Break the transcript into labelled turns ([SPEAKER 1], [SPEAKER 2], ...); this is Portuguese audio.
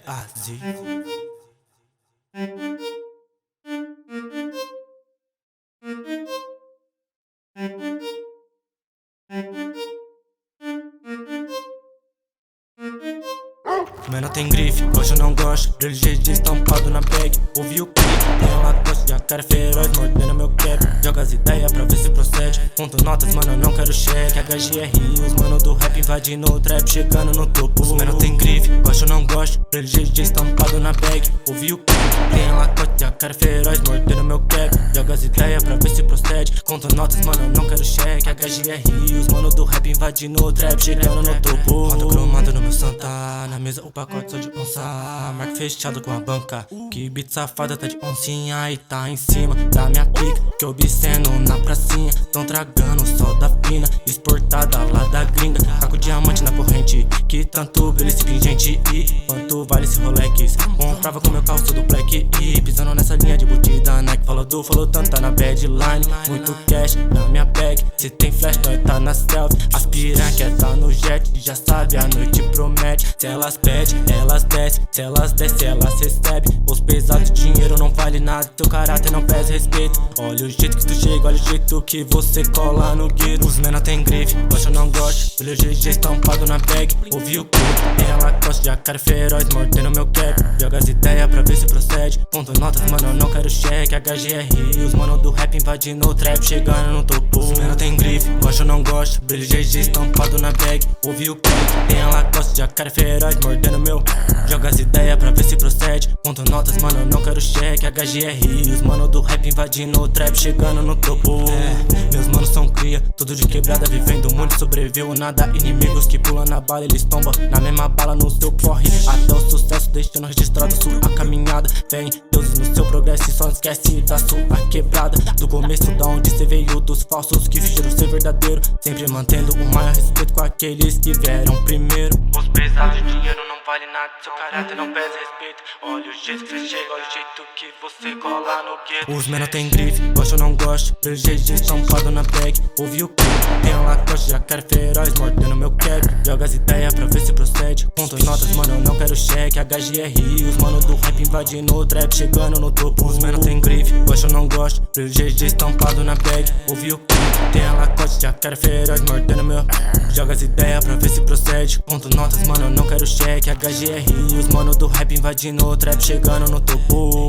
[SPEAKER 1] Azir. Menor tem grife, hoje eu não gosto. Brilho GG estampado na bag. Ouvi o clipe, tem uma costa de a cara feroz mordendo meu cap. Joga as ideias pra ver se procede. Conto notas, mano, eu não quero cheque. HGR, os mano do rap invadindo o trap, chegando no topo. Os menor tem grife, hoje eu não gosto. Brilho GG estampado na bag. Ouvi o clipe, tem uma costa de a cara feroz mordendo meu cap. Joga as ideias pra ver se procede. Conto notas, mano, eu não quero cheque. HGR, os mano do rap invadindo o trap, chegando no topo. Roda cromado no meu Santa, na mesa o pacote só de onça. Marco fechado com a banca. Que beat safada tá de oncinha e tá em cima da minha pica. Que obsceno na pracinha. Tão tragando sol da fina, exportada lá da gringa. Caco diamante na corrente, que tanto brilha esse pingente. E quanto vale esse Rolex? Comprava com meu calço do Black. E pisando nessa linha de butida Nike. Falou tanto, tá na badline. Muito cash na minha bag. Se tem flash, nós tá na selfie. As piranha quer tá no jet, já sabe, a noite promete. Se elas pedem, elas descem. Se elas descem, elas recebem. Os pesados, dinheiro não vale nada. Teu caráter não pesa respeito. Olha o jeito que tu chega, olha o jeito que você cola no gueto. Os menor tem grife, hoje eu não gosto. Brilho GG estampado na bag. Ouvi o clipe, ela gosta de a cara feroz mordendo meu cap. Joga as ideias pra ver se procede. Conto notas, mano, eu não quero cheque. HGR, os mano do rap invadindo o trap, chegando no topo. Os menor tem grife, hoje eu não gosto. Brilho GG estampado na bag. Ouvi o clipe, ela gosta de a cara feroz mordendo meu. Joga as ideias pra ver se procede. Conto notas, mano, eu não quero cheque. HGR, os mano do rap invadindo o trap, chegando no topo. Meus manos são cria, tudo de quebrada, vivendo muito, sobreviveu nada. Inimigos que pulam na bala, eles tombam na mesma bala no seu corre. Até o sucesso deixando registrado sua caminhada. Vem deuses no seu progresso e só esquece da sua quebrada. Do começo da onde cê veio, dos falsos que fingiram ser verdadeiro. Sempre mantendo o maior respeito com aqueles que vieram primeiro. Os pesados, dinheiro não vale nada, seu caráter não pesa respeito. Olha o jeito que você chega, olha o jeito que você cola no gueto. Os menor tem grife, hoje eu não gosto. Brilho GG estampado na bag. Ouvi o clipe, tem uma costa de a cara feroz mordendo meu cap. Joga as ideias pra ver se procede. Conto notas, mano, eu não quero cheque. HGR, os mano do rap invadindo o trap, chegando no topo. Os menor tem grife, hoje eu não gosto. Brilho GG estampado na bag. Ouvi o clipe, tem uma costa de a cara feroz mordendo meu. Joga as ideias pra ver se procede. Conto notas, mano, eu não quero cheque. HGR, os mano do rap invadindo o trap, chegando no topo.